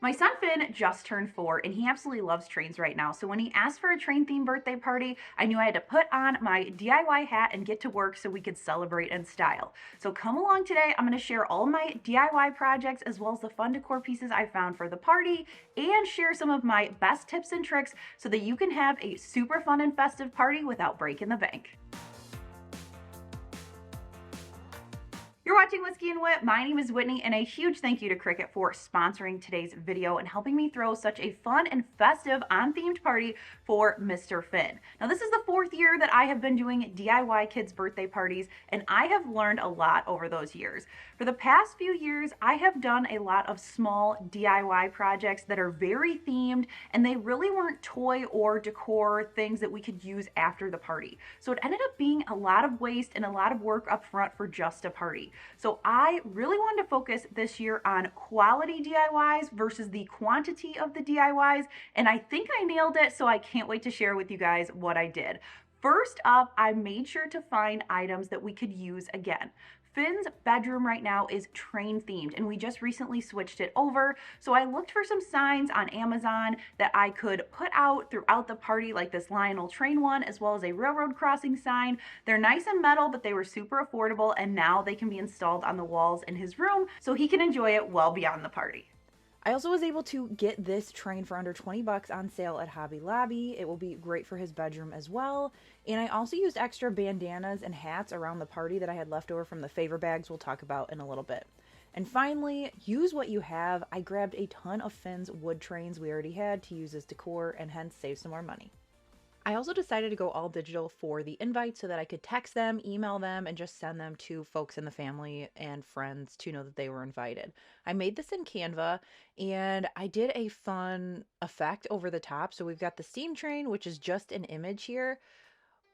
My son Finn just turned 4 and he absolutely loves trains right now. So when he asked for a train themed birthday party, I knew I had to put on my DIY hat and get to work so we could celebrate in style. So come along today. I'm going to share all my DIY projects as well as the fun decor pieces I found for the party and share some of my best tips and tricks so that you can have a super fun and festive party without breaking the bank. You're watching Whiskey and Whit. My name is Whitney, and a huge thank you to Cricut for sponsoring today's video and helping me throw such a fun and festive on-themed party for Mr. Finn. Now, this is the 4th year that I have been doing DIY kids' birthday parties, and I have learned a lot over those years. For the past few years, I have done a lot of small DIY projects that are very themed, and they really weren't toy or decor things that we could use after the party. So it ended up being a lot of waste and a lot of work up front for just a party. So I really wanted to focus this year on quality DIYs versus the quantity of the DIYs, and I think I nailed it, so I can't wait to share with you guys what I did. First up, I made sure to find items that we could use again. Finn's bedroom right now is train themed, and we just recently switched it over. So I looked for some signs on Amazon that I could put out throughout the party, like this Lionel train one, as well as a railroad crossing sign. They're nice and metal, but they were super affordable, and now they can be installed on the walls in his room so he can enjoy it well beyond the party. I also was able to get this train for under 20 bucks on sale at Hobby Lobby. It will be great for his bedroom as well. And I also used extra bandanas and hats around the party that I had left over from the favor bags we'll talk about in a little bit. And finally, use what you have. I grabbed a ton of Finn's wood trains we already had to use as decor and hence save some more money. I also decided to go all digital for the invite so that I could text them, email them, and just send them to folks in the family and friends to know that they were invited. I made this in Canva, and I did a fun effect over the top. So we've got the steam train, which is just an image here,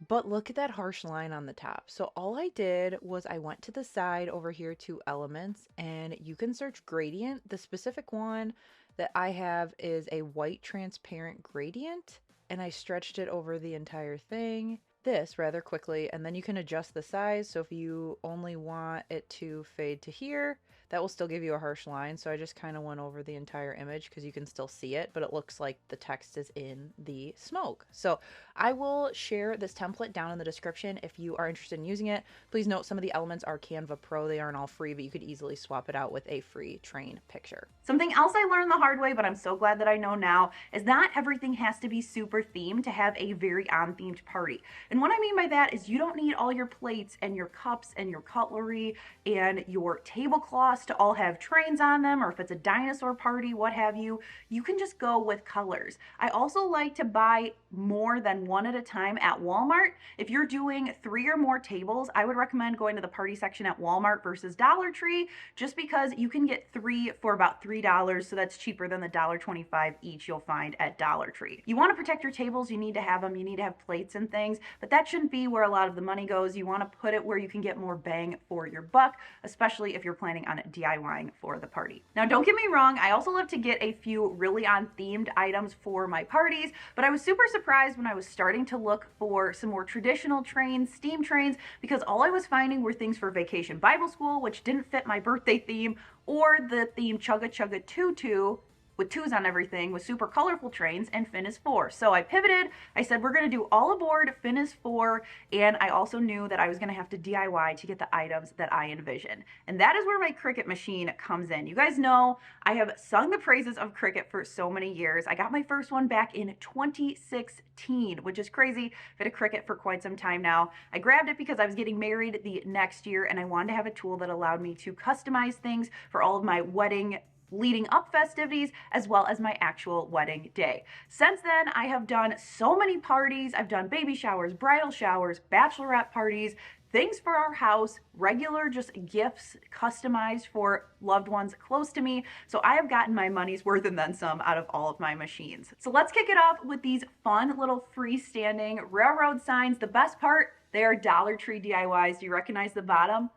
but look at that harsh line on the top. So all I did was I went to the side over here to elements, and you can search gradient. The specific one that I have is a white transparent gradient, and I stretched it over the entire thing, this rather quickly, and then you can adjust the size. So if you only want it to fade to here, that will still give you a harsh line. So I just kind of went over the entire image because you can still see it, but it looks like the text is in the smoke. So I will share this template down in the description if you are interested in using it. Please note some of the elements are Canva Pro. They aren't all free, but you could easily swap it out with a free train picture. Something else I learned the hard way, but I'm so glad that I know now, is not everything has to be super themed to have a very on-themed party. And what I mean by that is you don't need all your plates and your cups and your cutlery and your tablecloths to all have trains on them, or if it's a dinosaur party, what have you, you can just go with colors. I also like to buy more than one at a time at Walmart. If you're doing 3 or more tables, I would recommend going to the party section at Walmart versus Dollar Tree, just because you can get 3 for about $3, so that's cheaper than the $1.25 each you'll find at Dollar Tree. You want to protect your tables, you need to have them, you need to have plates and things, but that shouldn't be where a lot of the money goes. You want to put it where you can get more bang for your buck, especially if you're planning on DIYing for the party. Now, don't get me wrong, I also love to get a few really on-themed items for my parties, but I was super surprised when I was starting to look for some more traditional trains, steam trains, because all I was finding were things for Vacation Bible School, which didn't fit my birthday theme, or the theme Chugga Chugga Tutu, with 2s on everything, with super colorful trains, and Finn is 4. So I pivoted. I said we're going to do all aboard, Finn is 4, and I also knew that I was going to have to DIY to get the items that I envisioned. And that is where my Cricut machine comes in. You guys know I have sung the praises of Cricut for so many years. I got my first one back in 2016, which is crazy. I've had a Cricut for quite some time now. I grabbed it because I was getting married the next year, and I wanted to have a tool that allowed me to customize things for all of my wedding leading up festivities, as well as my actual wedding day. Since then, I have done so many parties. I've done baby showers, bridal showers, bachelorette parties, things for our house, regular just gifts customized for loved ones close to me. So I have gotten my money's worth and then some out of all of my machines. So let's kick it off with these fun little freestanding railroad signs. The best part, they are Dollar Tree DIYs. Do you recognize the bottom?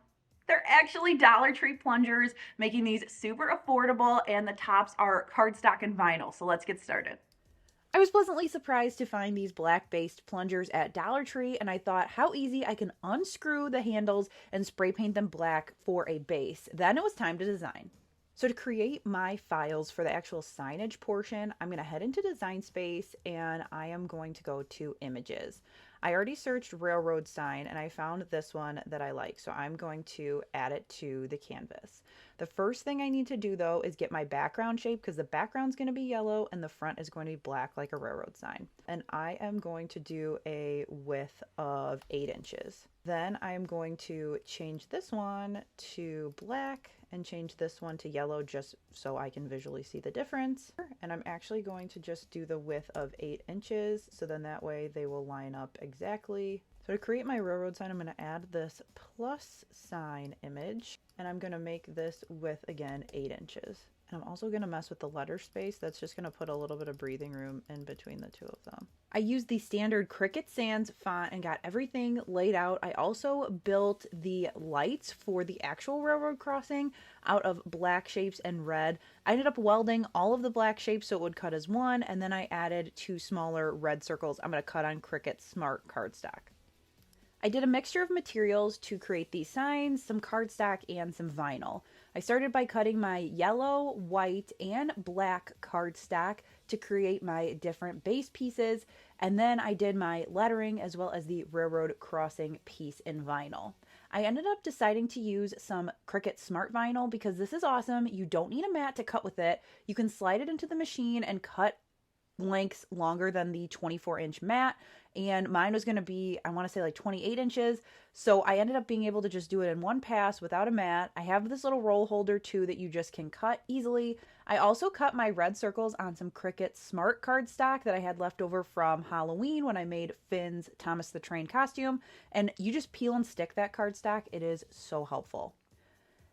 They're actually Dollar Tree plungers, making these super affordable, and the tops are cardstock and vinyl. So let's get started. I was pleasantly surprised to find these black-based plungers at Dollar Tree, and I thought how easy I can unscrew the handles and spray paint them black for a base. Then it was time to design. So to create my files for the actual signage portion, I'm going to head into Design Space and I am going to go to Images. I already searched railroad sign and I found this one that I like, so I'm going to add it to the canvas. The first thing I need to do though is get my background shape, because the background's going to be yellow and the front is going to be black like a railroad sign. And I am going to do a width of 8 inches. Then I am going to change this one to black and change this one to yellow just so I can visually see the difference. And I'm actually going to just do the width of 8 inches, so then that way they will line up exactly. So to create my railroad sign, I'm going to add this plus sign image, and I'm going to make this width again 8 inches. And I'm also going to mess with the letter space. That's just going to put a little bit of breathing room in between the two of them. I used the standard Cricut Sans font and got everything laid out. I also built the lights for the actual railroad crossing out of black shapes and red. I ended up welding all of the black shapes so it would cut as one, and then I added 2 smaller red circles I'm going to cut on Cricut Smart Cardstock. I did a mixture of materials to create these signs, some cardstock and some vinyl. I started by cutting my yellow, white, and black cardstock to create my different base pieces, and then I did my lettering as well as the railroad crossing piece in vinyl. I ended up deciding to use some Cricut Smart Vinyl because this is awesome. You don't need a mat to cut with it. You can slide it into the machine and cut lengths longer than the 24-inch mat, and mine was going to be, I want to say, like 28 inches, so I ended up being able to just do it in one pass without a mat. I have this little roll holder too that you just can cut easily. I also cut my red circles on some Cricut Smart cardstock that I had left over from Halloween when I made Finn's Thomas the Train costume, and you just peel and stick that cardstock. It is so helpful.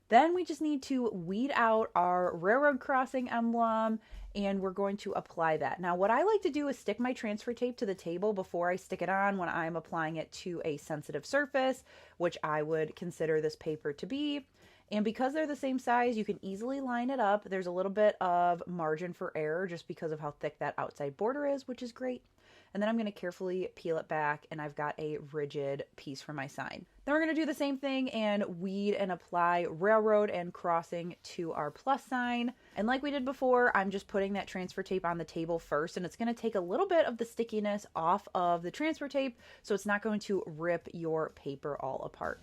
Then we just need to weed out our railroad crossing emblem, and we're going to apply that. Now, what I like to do is stick my transfer tape to the table before I stick it on when I'm applying it to a sensitive surface, which I would consider this paper to be. And because they're the same size, you can easily line it up. There's a little bit of margin for error just because of how thick that outside border is, which is great. And then I'm going to carefully peel it back, and I've got a rigid piece for my sign. Then we're going to do the same thing and weed and apply railroad and crossing to our plus sign. And like we did before, I'm just putting that transfer tape on the table first, and it's going to take a little bit of the stickiness off of the transfer tape so it's not going to rip your paper all apart.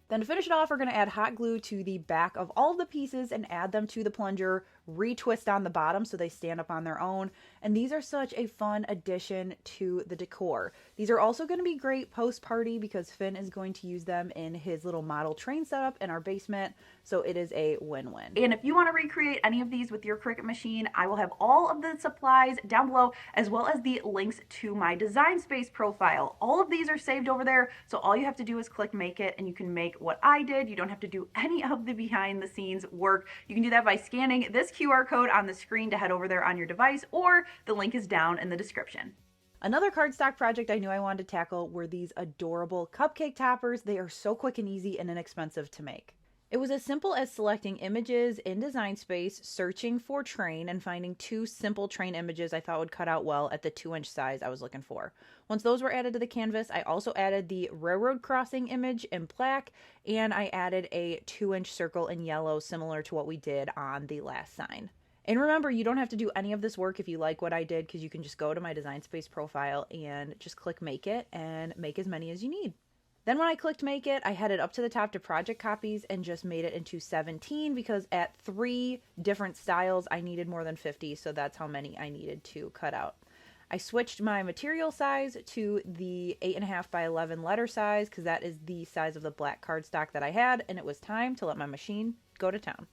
Then to finish it off, we're going to add hot glue to the back of all of the pieces and add them to the plunger, retwist on the bottom so they stand up on their own. And these are such a fun addition to the decor. These are also going to be great post-party because Finn is going to use them in his little model train setup in our basement. So it is a win-win. And if you want to recreate any of these with your Cricut machine, I will have all of the supplies down below, as well as the links to my Design Space profile. All of these are saved over there, so all you have to do is click Make It, and you can make what I did. You don't have to do any of the behind the scenes work. You can do that by scanning this QR code on the screen to head over there on your device, or the link is down in the description. Another cardstock project I knew I wanted to tackle were these adorable cupcake toppers. They are so quick and easy and inexpensive to make. It was as simple as selecting images in Design Space, searching for train, and finding 2 simple train images I thought would cut out well at the 2-inch size I was looking for. Once those were added to the canvas, I also added the railroad crossing image in black, and I added a 2-inch circle in yellow similar to what we did on the last sign. And remember, you don't have to do any of this work if you like what I did, because you can just go to my Design Space profile and just click Make It and make as many as you need. Then when I clicked Make It, I headed up to the top to Project Copies and just made it into 17 because at 3 different styles, I needed more than 50, so that's how many I needed to cut out. I switched my material size to the 8.5 by 11 letter size because that is the size of the black cardstock that I had, and it was time to let my machine go to town.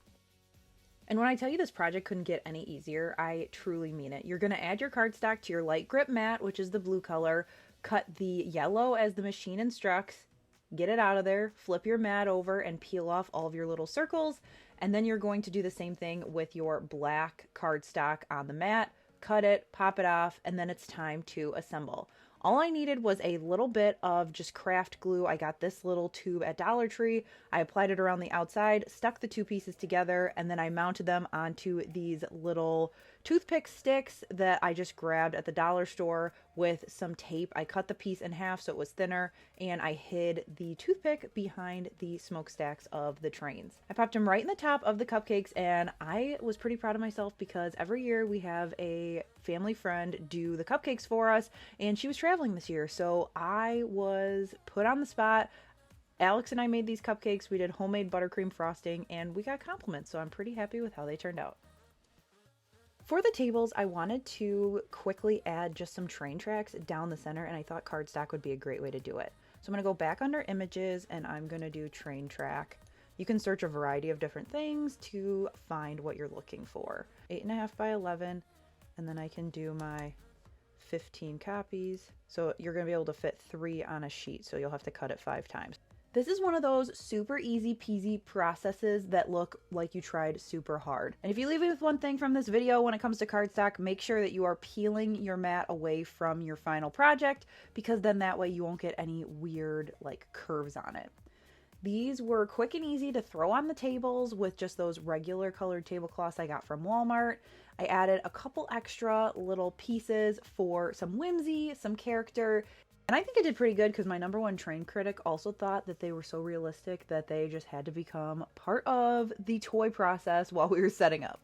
And when I tell you this project couldn't get any easier, I truly mean it. You're going to add your cardstock to your light grip mat, which is the blue color, cut the yellow as the machine instructs, get it out of there, flip your mat over and peel off all of your little circles, and then you're going to do the same thing with your black cardstock on the mat, cut it, pop it off, and then it's time to assemble. All I needed was a little bit of just craft glue. I got this little tube at Dollar Tree. I applied it around the outside, stuck the 2 pieces together, and then I mounted them onto these little toothpick sticks that I just grabbed at the dollar store with some tape. I cut the piece in half so it was thinner, and I hid the toothpick behind the smokestacks of the trains. I popped them right in the top of the cupcakes, and I was pretty proud of myself because every year we have a family friend do the cupcakes for us, and she was traveling this year, so I was put on the spot. Alex and I made these cupcakes. We did homemade buttercream frosting, and we got compliments, so I'm pretty happy with how they turned out. For the tables, I wanted to quickly add just some train tracks down the center, and I thought cardstock would be a great way to do it. So I'm going to go back under images, and I'm going to do train track. You can search a variety of different things to find what you're looking for. 8.5 by 11, and then I can do my 15 copies. So you're going to be able to fit 3 on a sheet, so you'll have to cut it 5 times. This is one of those super easy peasy processes that look like you tried super hard. And if you leave me with one thing from this video when it comes to cardstock, make sure that you are peeling your mat away from your final project, because then that way you won't get any weird like curves on it. These were quick and easy to throw on the tables with just those regular colored tablecloths I got from Walmart. I added a couple extra little pieces for some whimsy, some character. And I think I did pretty good because my #1 train critic also thought that they were so realistic that they just had to become part of the toy process while we were setting up.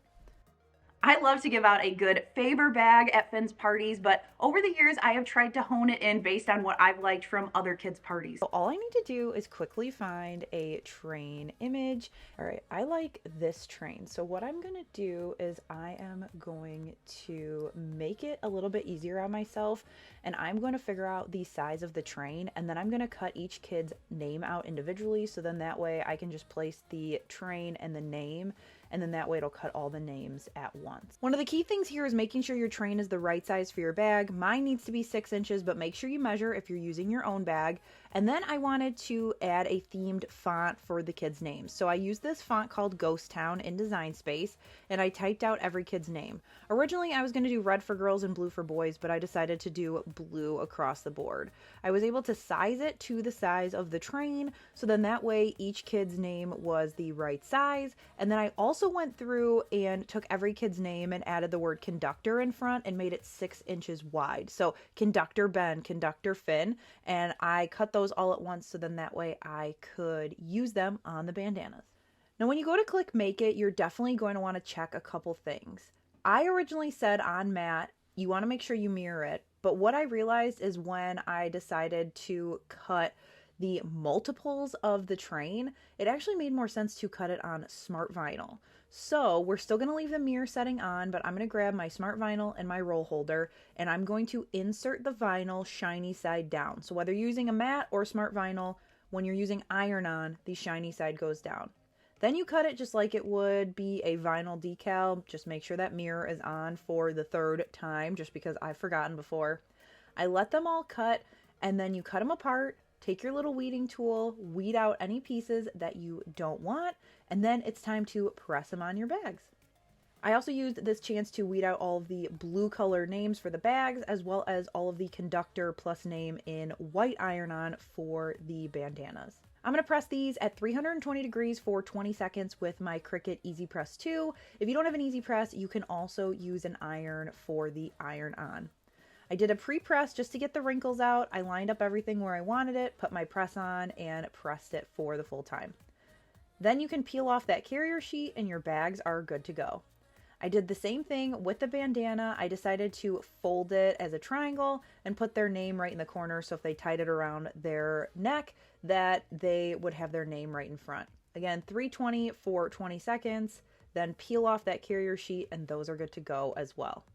I love to give out a good favor bag at Finn's parties, but over the years I have tried to hone it in based on what I've liked from other kids' parties. So all I need to do is quickly find a train image. All right, I like this train. So what I'm gonna do is I am going to make it a little bit easier on myself, and I'm going to figure out the size of the train, and then I'm gonna cut each kid's name out individually, so then that way I can just place the train and the name, and then that way it'll cut all the names at once. One of the key things here is making sure your train is the right size for your bag. Mine needs to be 6 inches, but make sure you measure if you're using your own bag. And then I wanted to add a themed font for the kids' names. So I used this font called Ghost Town in Design Space, and I typed out every kid's name. Originally, I was going to do red for girls and blue for boys, but I decided to do blue across the board. I was able to size it to the size of the train, so then that way each kid's name was the right size. And then I also went through and took every kid's name and added the word conductor in front and made it 6 inches wide. So conductor Ben, conductor Finn, and I cut those all at once, so then that way I could use them on the bandanas. Now when you go to click make it, you're definitely going to want to check a couple things. I originally said on mat, you want to make sure you mirror it, but what I realized is when I decided to cut the multiples of the train, it actually made more sense to cut it on smart vinyl. So we're still going to leave the mirror setting on, but I'm going to grab my smart vinyl and my roll holder, and I'm going to insert the vinyl shiny side down. So whether you're using a matte or smart vinyl, when you're using iron-on, the shiny side goes down. Then you cut it just like it would be a vinyl decal. Just make sure that mirror is on for the 3rd time, just because I've forgotten before. I let them all cut, and then you cut them apart. Take your little weeding tool, weed out any pieces that you don't want, and then it's time to press them on your bags. I also used this chance to weed out all of the blue color names for the bags, as well as all of the conductor plus name in white iron-on for the bandanas. I'm going to press these at 320 degrees for 20 seconds with my Cricut Easy Press 2. If you don't have an Easy Press, you can also use an iron for the iron-on. I did a pre-press just to get the wrinkles out. I lined up everything where I wanted it, put my press on, and pressed it for the full time. Then you can peel off that carrier sheet and your bags are good to go. I did the same thing with the bandana. I decided to fold it as a triangle and put their name right in the corner, so if they tied it around their neck, that they would have their name right in front. Again, 320 for 20 seconds, then peel off that carrier sheet, and those are good to go as well.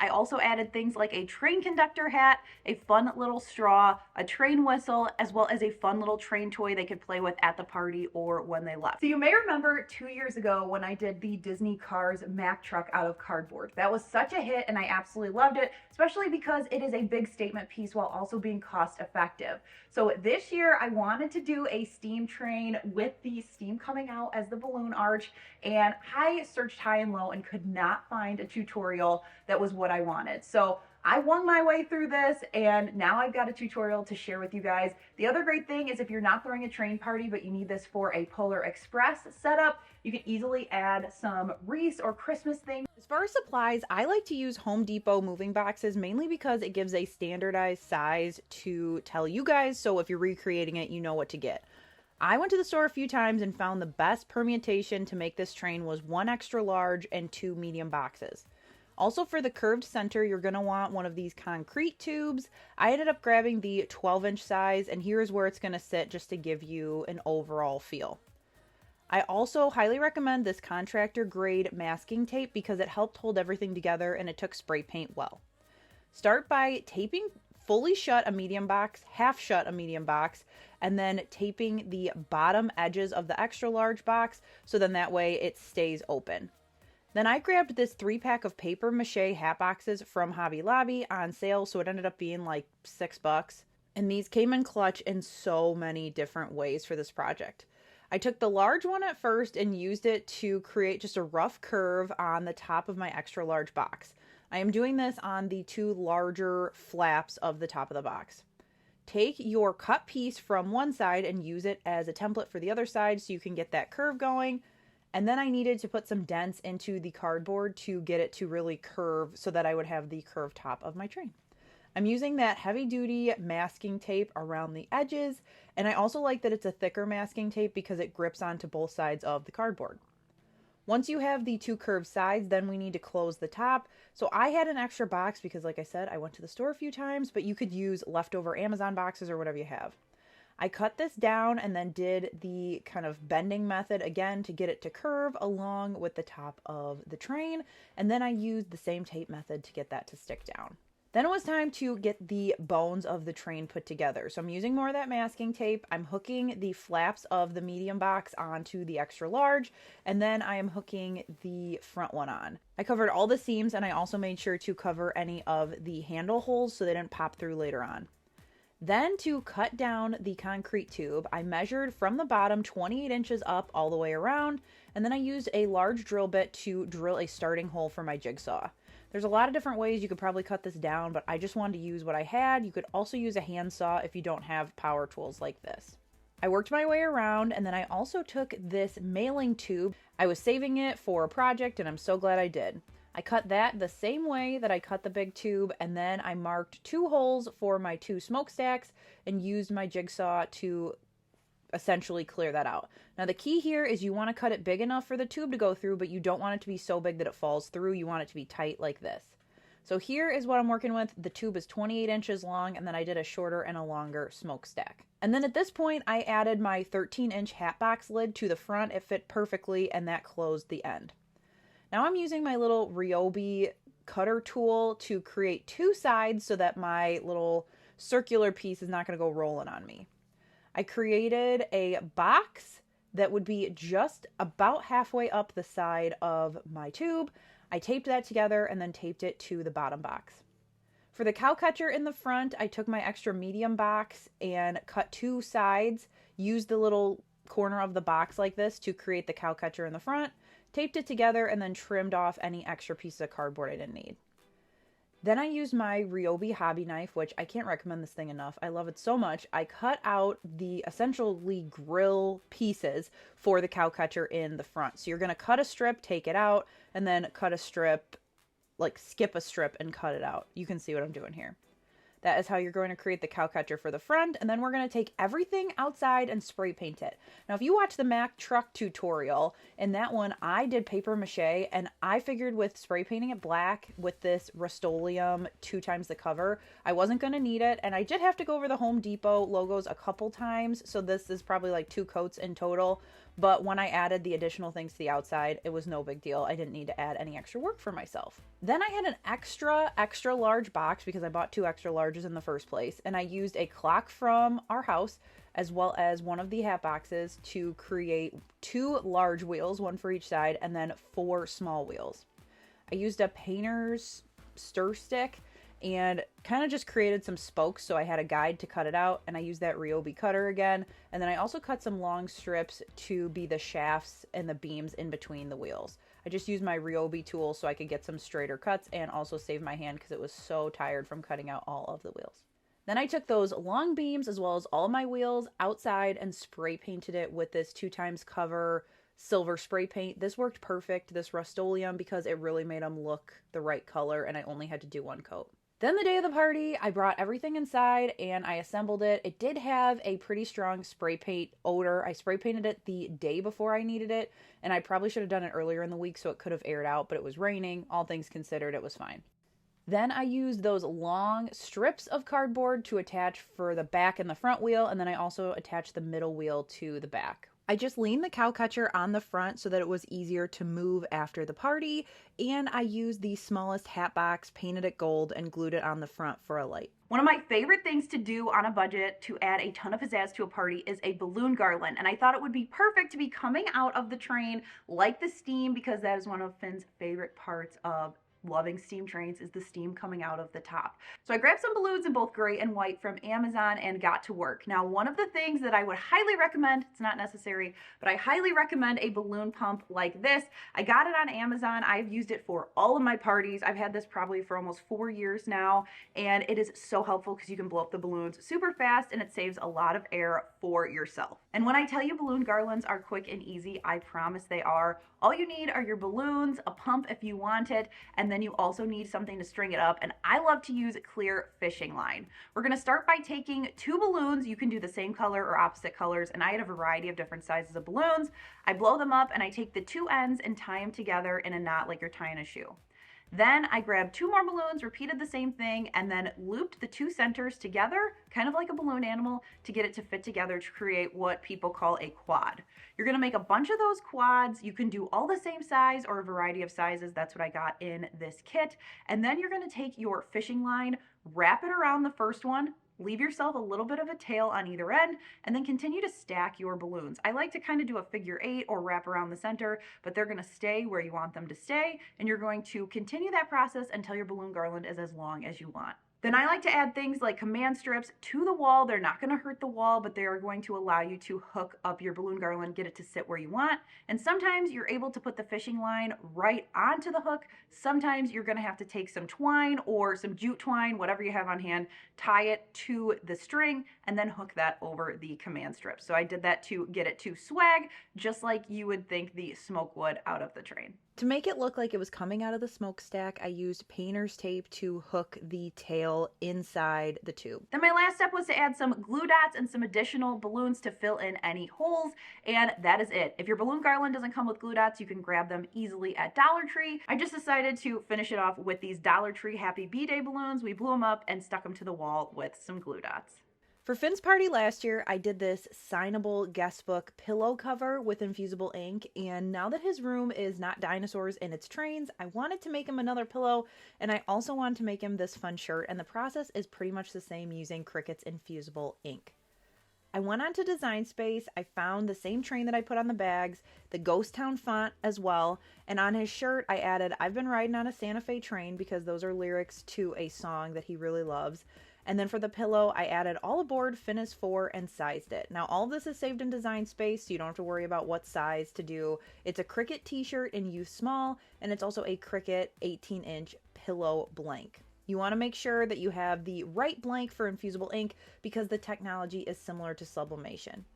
I also added things like a train conductor hat, a fun little straw, a train whistle, as well as a fun little train toy they could play with at the party or when they left. So you may remember 2 years ago when I did the Disney Cars Mack truck out of cardboard. That was such a hit and I absolutely loved it, especially because it is a big statement piece while also being cost effective. So this year I wanted to do a steam train with the steam coming out as the balloon arch, and I searched high and low and could not find a tutorial that was what what I wanted. So I won my way through this, and now I've got a tutorial to share with you guys. The other great thing is if you're not throwing a train party, but you need this for a Polar Express setup, you can easily add some wreaths or Christmas things. As far as supplies, I like to use Home Depot moving boxes mainly because it gives a standardized size to tell you guys, so if you're recreating it, you know what to get. I went to the store a few times and found the best permutation to make this train was 1 extra large and 2 medium boxes. Also, for the curved center, you're going to want one of these concrete tubes. I ended up grabbing the 12-inch size, and here's where it's going to sit just to give you an overall feel. I also highly recommend this contractor grade masking tape because it helped hold everything together and it took spray paint well. Start by taping fully shut a medium box, half shut a medium box, and then taping the bottom edges of the extra large box so then that way it stays open. Then I grabbed this 3-pack of paper mache hat boxes from Hobby Lobby on sale, so it ended up being like $6. And these came in clutch in so many different ways for this project. I took the large one at first and used it to create just a rough curve on the top of my extra large box. I am doing this on the 2 larger flaps of the top of the box. Take your cut piece from one side and use it as a template for the other side so you can get that curve going. And then I needed to put some dents into the cardboard to get it to really curve so that I would have the curved top of my train. I'm using that heavy duty masking tape around the edges, and I also like that it's a thicker masking tape because it grips onto both sides of the cardboard. Once you have the 2 curved sides, then we need to close the top. So I had an extra box because, like I said, I went to the store a few times, but you could use leftover Amazon boxes or whatever you have. I cut this down and then did the kind of bending method again to get it to curve along with the top of the train. And then I used the same tape method to get that to stick down. Then it was time to get the bones of the train put together. So I'm using more of that masking tape. I'm hooking the flaps of the medium box onto the extra large, and then I am hooking the front one on. I covered all the seams, and I also made sure to cover any of the handle holes so they didn't pop through later on. Then to cut down the concrete tube, I measured from the bottom 28 inches up all the way around, and then I used a large drill bit to drill a starting hole for my jigsaw. There's a lot of different ways you could probably cut this down, but I just wanted to use what I had. You could also use a handsaw if you don't have power tools like this. I worked my way around, and then I also took this mailing tube. I was saving it for a project, and I'm so glad I did. I cut that the same way that I cut the big tube, and then I marked 2 holes for my 2 smokestacks and used my jigsaw to essentially clear that out. Now the key here is you want to cut it big enough for the tube to go through, but you don't want it to be so big that it falls through. You want it to be tight like this. So here is what I'm working with. The tube is 28 inches long, and then I did a shorter and a longer smokestack. And then at this point, I added my 13-inch hat box lid to the front. It fit perfectly, and that closed the end. Now I'm using my little Ryobi cutter tool to create 2 sides so that my little circular piece is not going to go rolling on me. I created a box that would be just about halfway up the side of my tube. I taped that together and then taped it to the bottom box. For the cow catcher in the front, I took my extra medium box and cut 2 sides, used the little corner of the box like this to create the cow catcher in the front, taped it together, and then trimmed off any extra pieces of cardboard I didn't need. Then I used my Ryobi hobby knife, which I can't recommend this thing enough. I love it so much. I cut out the essentially grill pieces for the cow catcher in the front. So you're going to cut a strip, take it out, and then cut a strip, like skip a strip and cut it out. You can see what I'm doing here. That is how you're going to create the cow catcher for the front, and then we're going to take everything outside and spray paint it. Now, if you watch the Mack truck tutorial, in that one, I did paper mache, and I figured with spray painting it black with this Rust-Oleum 2 times the cover, I wasn't going to need it, and I did have to go over the Home Depot logos a couple times, so this is probably like 2 coats in total. But when I added the additional things to the outside, it was no big deal. I didn't need to add any extra work for myself. Then I had an extra large box because I bought 2 extra larges in the first place. And I used a clock from our house as well as one of the hat boxes to create 2 large wheels, 1 for each side, and then 4 small wheels. I used a painter's stir stick and kind of just created some spokes, so I had a guide to cut it out, and I used that Ryobi cutter again, and then I also cut some long strips to be the shafts and the beams in between the wheels. I just used my Ryobi tool so I could get some straighter cuts and also save my hand because it was so tired from cutting out all of the wheels. Then I took those long beams as well as all my wheels outside and spray painted it with this 2x cover silver spray paint. This worked perfect, this Rust-Oleum, because it really made them look the right color and I only had to do one coat. Then the day of the party, I brought everything inside and I assembled it. It did have a pretty strong spray paint odor. I spray painted it the day before I needed it, and I probably should have done it earlier in the week so it could have aired out, but it was raining. All things considered, it was fine. Then I used those long strips of cardboard to attach for the back and the front wheel, and then I also attached the middle wheel to the back. I just leaned the cow catcher on the front so that it was easier to move after the party, and I used the smallest hat box, painted it gold, and glued it on the front for a light. One of my favorite things to do on a budget to add a ton of pizzazz to a party is a balloon garland, and I thought it would be perfect to be coming out of the train like the steam, because that is one of Finn's favorite parts of loving steam trains, is the steam coming out of the top. So I grabbed some balloons in both gray and white from Amazon and got to work. Now, one of the things that I would highly recommend, it's not necessary, but I highly recommend a balloon pump like this. I got it on Amazon. I've used it for all of my parties. I've had this probably for almost 4 years now, and it is so helpful because you can blow up the balloons super fast and it saves a lot of air for yourself. And when I tell you balloon garlands are quick and easy, I promise they are. All you need are your balloons, a pump if you want it, and then you also need something to string it up, and I love to use clear fishing line. We're going to start by taking 2 balloons. You can do the same color or opposite colors, and I had a variety of different sizes of balloons. I blow them up and I take the 2 ends and tie them together in a knot like you're tying a shoe. Then I grabbed 2 more balloons, repeated the same thing, and then looped the 2 centers together, kind of like a balloon animal, to get it to fit together to create what people call a quad. You're gonna make a bunch of those quads. You can do all the same size or a variety of sizes. That's what I got in this kit. And then you're gonna take your fishing line, wrap it around the first one, leave yourself a little bit of a tail on either end, and then continue to stack your balloons. I like to kind of do a figure 8 or wrap around the center, but they're gonna stay where you want them to stay, and you're going to continue that process until your balloon garland is as long as you want. Then I like to add things like command strips to the wall. They're not going to hurt the wall, but they are going to allow you to hook up your balloon garland, get it to sit where you want. And sometimes you're able to put the fishing line right onto the hook. Sometimes you're going to have to take some twine or some jute twine, whatever you have on hand, tie it to the string, and then hook that over the command strip. So I did that to get it to swag, just like you would think the smoke would out of the train. To make it look like it was coming out of the smokestack, I used painter's tape to hook the tail inside the tube. Then my last step was to add some glue dots and some additional balloons to fill in any holes, and that is it. If your balloon garland doesn't come with glue dots, you can grab them easily at Dollar Tree. I just decided to finish it off with these Dollar Tree Happy B-Day balloons. We blew them up and stuck them to the wall with some glue dots. For Finn's party last year, I did this signable guest book pillow cover with infusible ink, and now that his room is not dinosaurs and it's trains, I wanted to make him another pillow, and I also wanted to make him this fun shirt, and the process is pretty much the same using Cricut's infusible ink. I went on to Design Space, I found the same train that I put on the bags, the Ghost Town font as well, and on his shirt I added, "I've been riding on a Santa Fe train," because those are lyrics to a song that he really loves. And then for the pillow, I added all aboard Finn is 4 and sized it. Now all of this is saved in Design Space, so you don't have to worry about what size to do. It's a Cricut t-shirt in youth small, and it's also a Cricut 18-inch pillow blank. You want to make sure that you have the right blank for infusible ink because the technology is similar to sublimation.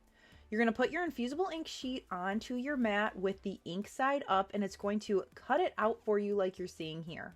You're going to put your infusible ink sheet onto your mat with the ink side up, and it's going to cut it out for you like you're seeing here.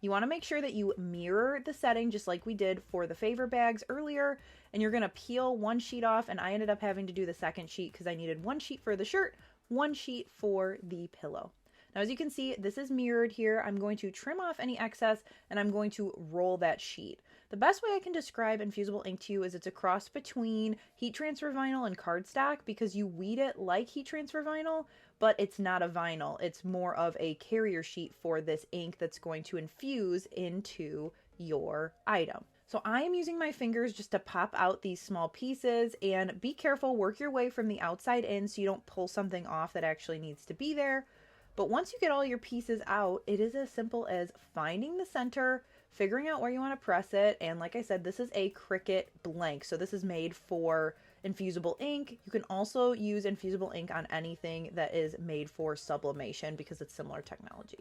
You want to make sure that you mirror the setting just like we did for the favor bags earlier, and you're going to peel one sheet off, and I ended up having to do the second sheet because I needed one sheet for the shirt, one sheet for the pillow. Now as you can see, this is mirrored here. I'm going to trim off any excess and I'm going to roll that sheet. The best way I can describe infusible ink to you is it's a cross between heat transfer vinyl and cardstock, because you weed it like heat transfer vinyl, but it's not a vinyl. It's more of a carrier sheet for this ink that's going to infuse into your item. So I am using my fingers just to pop out these small pieces, and be careful, work your way from the outside in so you don't pull something off that actually needs to be there. But once you get all your pieces out, it is as simple as finding the center, figuring out where you want to press it, and like I said, this is a Cricut blank, so this is made for infusible ink. You can also use infusible ink on anything that is made for sublimation because it's similar technology.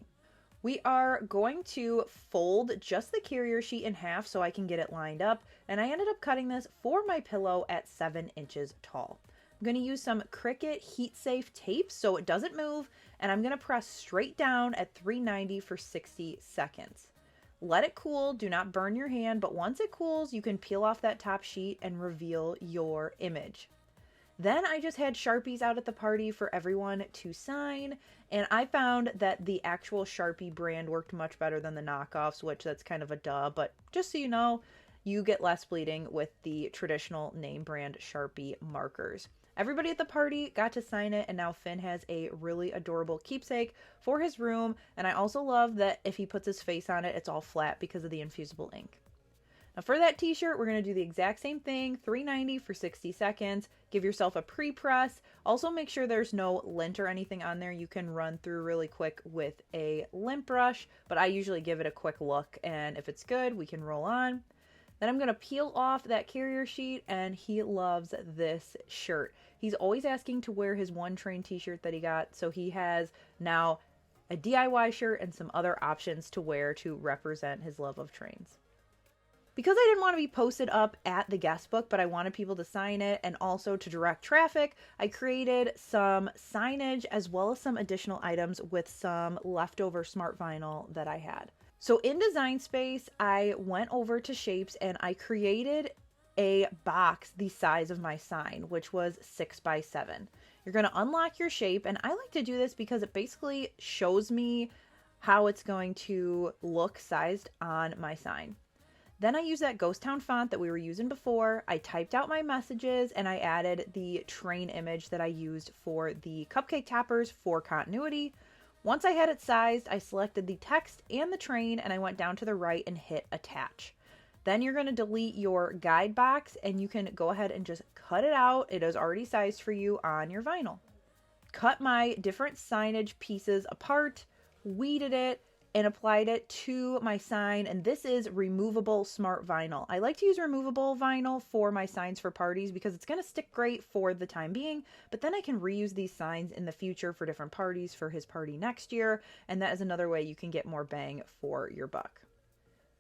We are going to fold just the carrier sheet in half so I can get it lined up, and I ended up cutting this for my pillow at 7 inches tall. I'm going to use some Cricut heat safe tape so it doesn't move, and I'm going to press straight down at 390 for 60 seconds. Let it cool, do not burn your hand, but once it cools, you can peel off that top sheet and reveal your image. Then I just had Sharpies out at the party for everyone to sign, and I found that the actual Sharpie brand worked much better than the knockoffs, which that's kind of a duh, but just so you know, you get less bleeding with the traditional name brand Sharpie markers. Everybody at the party got to sign it, and now Finn has a really adorable keepsake for his room, and I also love that if he puts his face on it, it's all flat because of the infusible ink. Now for that t-shirt, we're going to do the exact same thing, 390 for 60 seconds. Give yourself a pre-press. Also make sure there's no lint or anything on there. You can run through really quick with a lint brush, but I usually give it a quick look, and if it's good, we can roll on. Then I'm going to peel off that carrier sheet, and he loves this shirt. He's always asking to wear his one train t-shirt that he got, so he has now a DIY shirt and some other options to wear to represent his love of trains. Because I didn't want to be posted up at the guest book, but I wanted people to sign it and also to direct traffic, I created some signage as well as some additional items with some leftover smart vinyl that I had. So in Design Space, I went over to Shapes and I created a box the size of my sign, which was 6 by 7. You're going to unlock your shape, and I like to do this because it basically shows me how it's going to look sized on my sign. Then I used that Ghost Town font that we were using before. I typed out my messages and I added the train image that I used for the Cupcake Toppers for continuity. Once I had it sized, I selected the text and the train and I went down to the right and hit attach. Then you're going to delete your guide box and you can go ahead and just cut it out. It is already sized for you on your vinyl. Cut my different signage pieces apart, weeded it, and applied it to my sign, and this is removable smart vinyl. I like to use removable vinyl for my signs for parties because it's going to stick great for the time being, but then I can reuse these signs in the future for different parties for his party next year, and that is another way you can get more bang for your buck.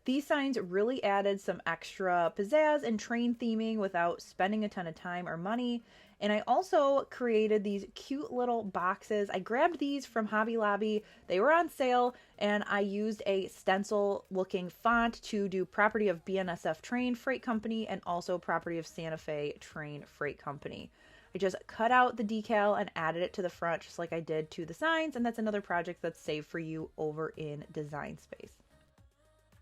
These signs really added some extra pizzazz and train theming without spending a ton of time or money. And I also created these cute little boxes. I grabbed these from Hobby Lobby. They were on sale, and I used a stencil looking font to do property of BNSF Train Freight Company and also property of Santa Fe Train Freight Company. I just cut out the decal and added it to the front just like I did to the signs, and that's another project that's saved for you over in Design Space.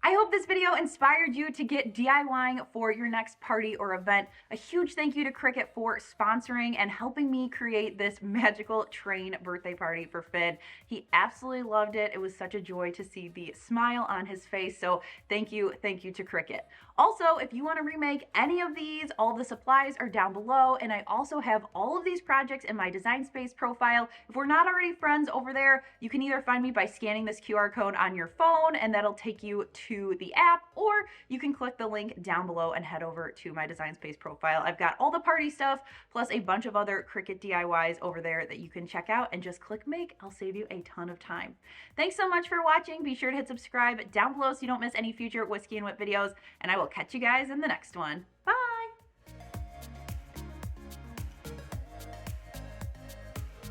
I hope this video inspired you to get DIYing for your next party or event. A huge thank you to Cricut for sponsoring and helping me create this magical train birthday party for Finn. He absolutely loved it. It was such a joy to see the smile on his face. So thank you to Cricut. Also, if you want to remake any of these, all the supplies are down below, and I also have all of these projects in my Design Space profile. If we're not already friends over there, you can either find me by scanning this QR code on your phone, and that'll take you to the app, or you can click the link down below and head over to my Design Space profile. I've got all the party stuff, plus a bunch of other Cricut DIYs over there that you can check out, and just click make. I'll save you a ton of time. Thanks so much for watching. Be sure to hit subscribe down below so you don't miss any future Whiskey and Whit videos, and I will catch you guys in the next one. Bye!